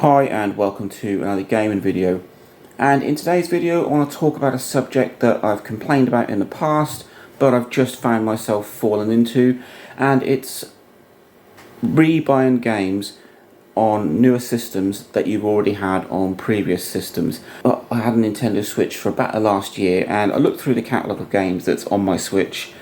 Hi and welcome to another gaming video, and in today's video I want to talk about a subject that I've complained about in the past but I've just found myself falling into, and it's rebuying games on newer systems that you've already had on previous systems. I had a Nintendo Switch for about the last year, and I looked through the catalogue of games that's on my Switch,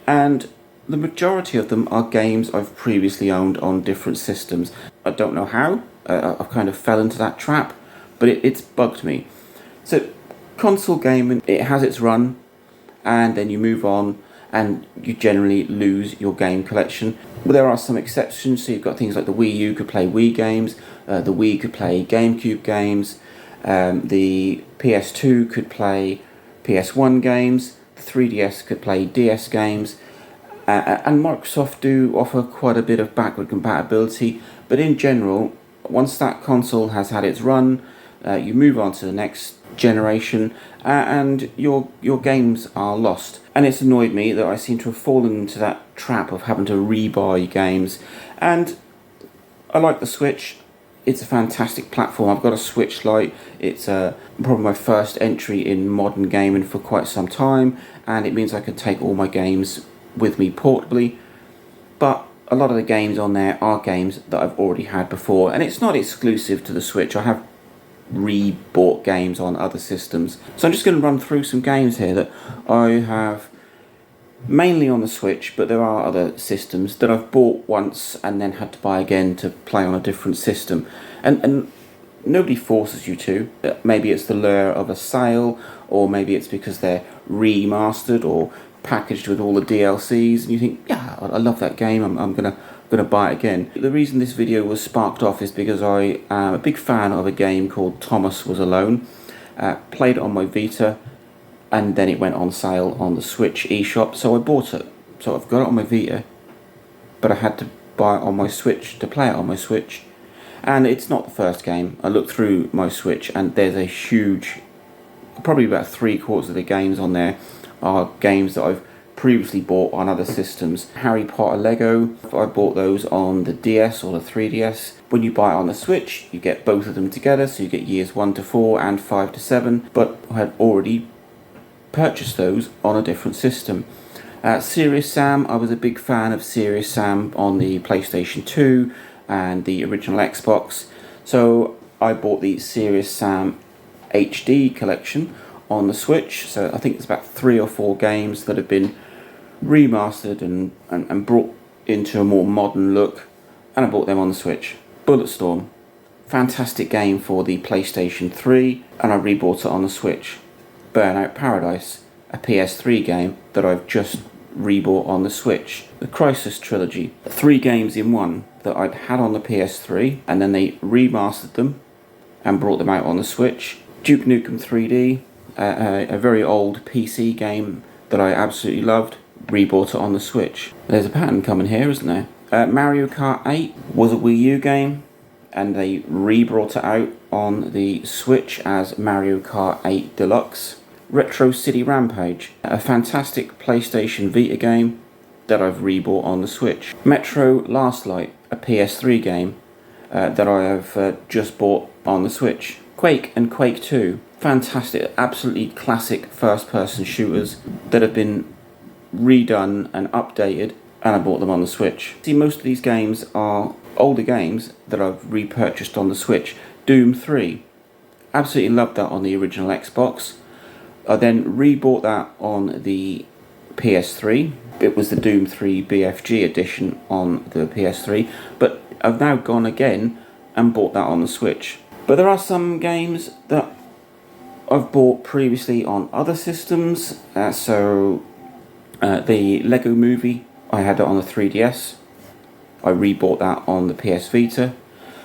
and the majority of them are games I've previously owned on different systems. I don't know how. I've kind of fell into that trap, but it's bugged me. So console gaming, it has its run, and then you move on and you generally lose your game collection. But there are some exceptions. So you've got things like the Wii U could play Wii games, the Wii could play GameCube games, the PS2 could play PS1 games, the 3DS could play DS games, and Microsoft do offer quite a bit of backward compatibility, but in general, once that console has had its run, you move on to the next generation, and your games are lost. And it's annoyed me that I seem to have fallen into that trap of having to rebuy games. And I like the Switch. It's a fantastic platform. I've got a Switch Lite. It's probably my first entry in modern gaming for quite some time, and it means I can take all my games with me portably. But a lot of the games on there are games that I've already had before, and it's not exclusive to the Switch. I have re-bought games on other systems. So I'm just going to run through some games here that I have mainly on the Switch, but there are other systems that I've bought once and then had to buy again to play on a different system. And nobody forces you to. Maybe it's the lure of a sale, or maybe it's because they're remastered or packaged with all the DLCs, and you think, yeah, I love that game, I'm gonna buy it again. The reason this video was sparked off is because I am a big fan of a game called Thomas Was Alone. Played it on my Vita, and then it went on sale on the Switch eShop, so I bought it. So I've got it on my Vita, but I had to buy it on my Switch to play it on my Switch. And it's not the first game. I looked through my Switch and there's a huge, probably about 3/4 of the games on there are games that I've previously bought on other systems. Harry Potter Lego, I bought those on the DS or the 3DS. When you buy it on the Switch, you get both of them together, so you get years 1 to 4 and 5 to 7, but I had already purchased those on a different system. Serious Sam, I was a big fan of Serious Sam on the PlayStation 2 and the original Xbox, so I bought the Serious Sam HD collection on the Switch. So I think it's about 3 or 4 games that have been remastered and brought into a more modern look, and I bought them on the Switch. Bulletstorm, fantastic game for the PlayStation 3, and I rebought it on the Switch. Burnout Paradise, a PS3 game that I've just rebought on the Switch. The Crisis Trilogy, 3 games in one that I'd had on the PS3, and then they remastered them and brought them out on the Switch. Duke Nukem 3D, a very old PC game that I absolutely loved, rebought it on the Switch. There's a pattern coming here, isn't there? Mario Kart 8 was a Wii U game, and they re-brought it out on the Switch as Mario Kart 8 Deluxe. Retro City Rampage, a fantastic PlayStation Vita game that I've rebought on the Switch. Metro Last Light, a PS3 game that I have just bought on the Switch. Quake and Quake 2, fantastic, absolutely classic first-person shooters that have been redone and updated, and I bought them on the Switch. See, most of these games are older games that I've repurchased on the Switch. Doom 3, absolutely loved that on the original Xbox. I then rebought that on the PS3. It was the Doom 3 BFG edition on the PS3, but I've now gone again and bought that on the Switch. But there are some games that I've bought previously on other systems. The Lego Movie, I had it on the 3DS. I rebought that on the PS Vita.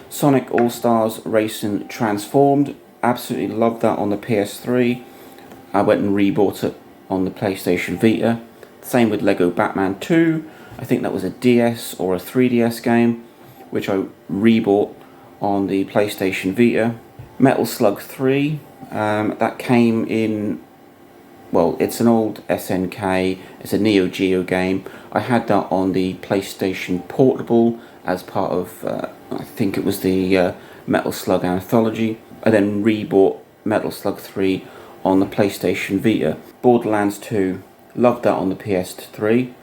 Sonic All-Stars Racing Transformed, absolutely loved that on the PS3. I went and rebought it on the PlayStation Vita. Same with Lego Batman 2. I think that was a DS or a 3DS game, which I rebought on the PlayStation Vita. Metal Slug 3, that came in, well, it's an old SNK, it's a Neo Geo game. I had that on the PlayStation Portable as part of, I think it was the Metal Slug Anthology. I then rebought Metal Slug 3 on the PlayStation Vita. Borderlands 2, loved that on the PS3.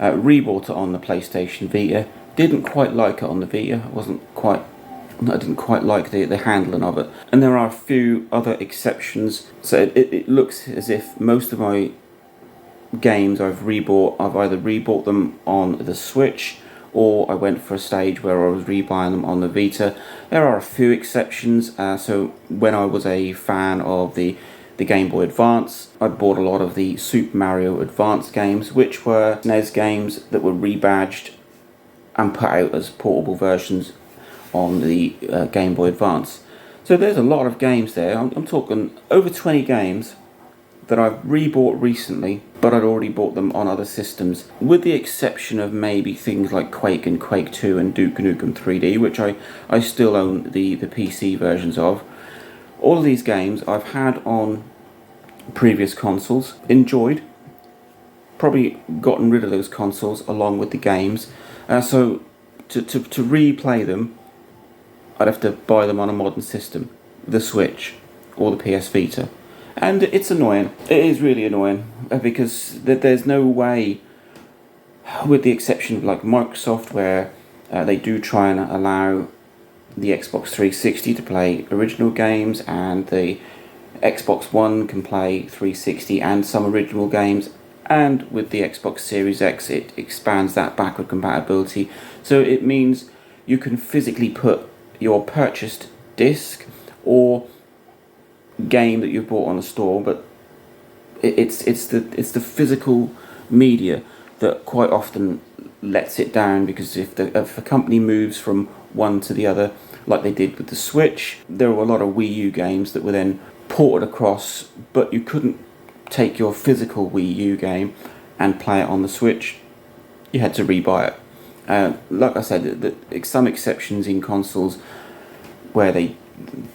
Rebought it on the PlayStation Vita. Didn't quite like it on the Vita. I didn't quite like the handling of it. And there are a few other exceptions. So it looks as if most of my games I've either rebought them on the Switch, or I went for a stage where I was rebuying them on the Vita. There are a few exceptions. So when I was a fan of the Game Boy Advance, I bought a lot of the Super Mario Advance games, which were SNES games that were rebadged and put out as portable versions on the Game Boy Advance. So there's a lot of games there. I'm talking over 20 games that I've rebought recently, but I'd already bought them on other systems, with the exception of maybe things like Quake and Quake 2 and Duke Nukem 3D, which I still own the PC versions of. All of these games I've had on previous consoles, enjoyed, probably gotten rid of those consoles along with the games. So to replay them, I'd have to buy them on a modern system, the Switch or the PS Vita. And it's annoying. It is really annoying, because there's no way, with the exception of like Microsoft, where they do try and allow the Xbox 360 to play original games, and the Xbox One can play 360 and some original games, and with the Xbox Series X it expands that backward compatibility. So it means you can physically put your purchased disc or game that you've bought on the store, but it's the physical media that quite often lets it down, because if a company moves from one to the other, like they did with the Switch, there were a lot of Wii U games that were then ported across, but you couldn't take your physical Wii U game and play it on the Switch. You had to rebuy it. Like I said, some exceptions in consoles where they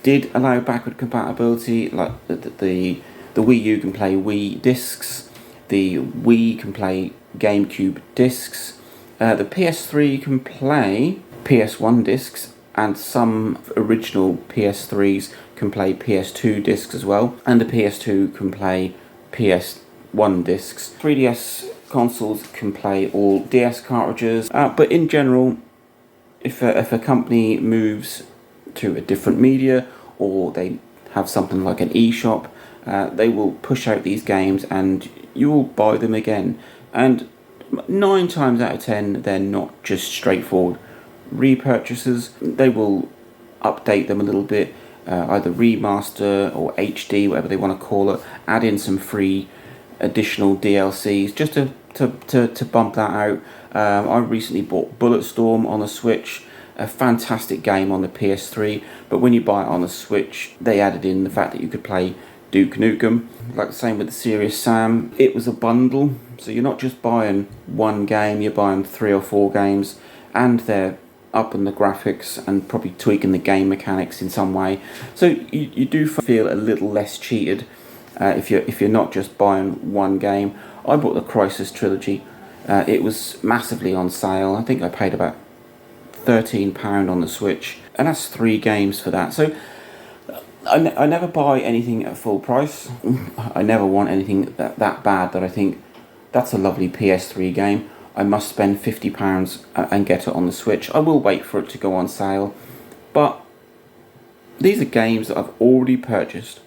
did allow backward compatibility, like the Wii U can play Wii discs, the Wii can play GameCube discs, the PS3 can play PS1 discs, and some original PS3s can play PS2 discs as well, and the PS2 can play PS1 discs. 3DS consoles can play all DS cartridges, but in general, if a company moves to a different media, or they have something like an eShop, they will push out these games and you will buy them again. And 9 times out of 10, they're not just straightforward repurchases. They will update them a little bit, either remaster or HD, whatever they want to call it, add in some free additional DLCs just to bump that out. I recently bought Bulletstorm on the Switch, a fantastic game on the PS3, but when you buy it on the Switch, they added in the fact that you could play Duke Nukem. Like the same with the Serious Sam, it was a bundle, so you're not just buying one game, you're buying 3 or 4 games, and they're upping the graphics and probably tweaking the game mechanics in some way. So you do feel a little less cheated if you're not just buying one game. I bought the Crisis Trilogy. It was massively on sale. I think I paid about £13 on the Switch, and that's 3 games for that. So I never buy anything at full price. I never want anything that bad that I think that's a lovely PS3 game, I must spend £50 and get it on the Switch. I will wait for it to go on sale, but these are games that I've already purchased,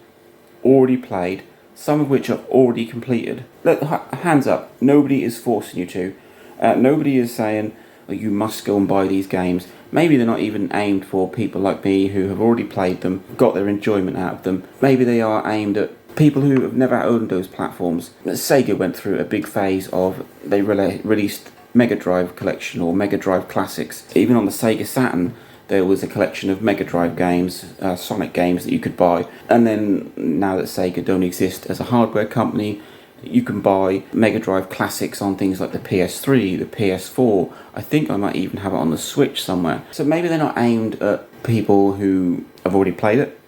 already played, some of which I've already completed. Hands up, nobody is forcing you to. Nobody is saying, oh, you must go and buy these games. Maybe they're not even aimed for people like me who have already played them, got their enjoyment out of them. Maybe they are aimed at people who have never owned those platforms. Sega went through a big phase of, they released Mega Drive Collection or Mega Drive Classics. Even on the Sega Saturn, there was a collection of Mega Drive games, Sonic games that you could buy. And then, now that Sega don't exist as a hardware company, you can buy Mega Drive Classics on things like the PS3, the PS4. I think I might even have it on the Switch somewhere. So maybe they're not aimed at people who have already played it.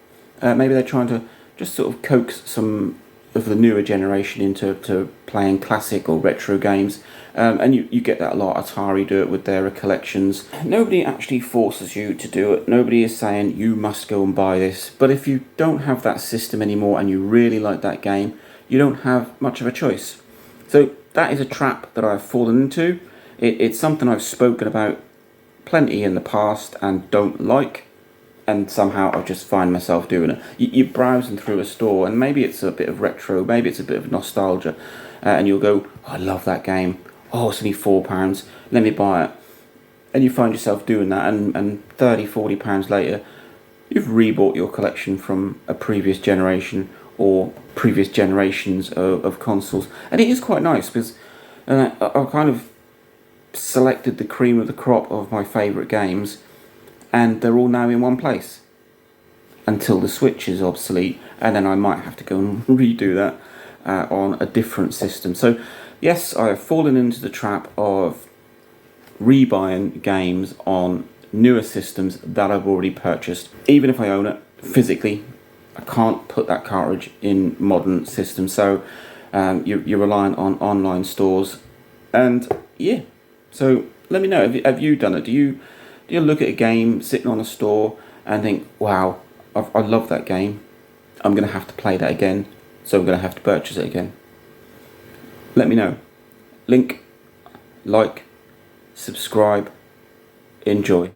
Maybe they're trying to just sort of coax some of the newer generation into playing classic or retro games, and you get that a lot. Atari do it with their collections. Nobody actually forces you to do it. Nobody is saying you must go and buy this. But if you don't have that system anymore and you really like that game, you don't have much of a choice. So that is a trap that I've fallen into. It's something I've spoken about plenty in the past and don't like, and somehow I just find myself doing it. You're browsing through a store, and maybe it's a bit of retro, maybe it's a bit of nostalgia, and you'll go, oh, I love that game. Oh, it's only £4, let me buy it. And you find yourself doing that, and £30, £40 later, you've rebought your collection from a previous generation or previous generations of consoles. And it is quite nice, because I've kind of selected the cream of the crop of my favourite games, and they're all now in one place until the Switch is obsolete, and then I might have to go and redo that on a different system. So yes, I have fallen into the trap of rebuying games on newer systems that I've already purchased. Even if I own it physically, I can't put that cartridge in modern systems, so you're relying on online stores. And yeah, so let me know, have you done it? Do you look at a game sitting on a store and think, wow, I love that game, I'm going to have to play that again, so I'm going to have to purchase it again? Let me know. Link, like, subscribe, enjoy.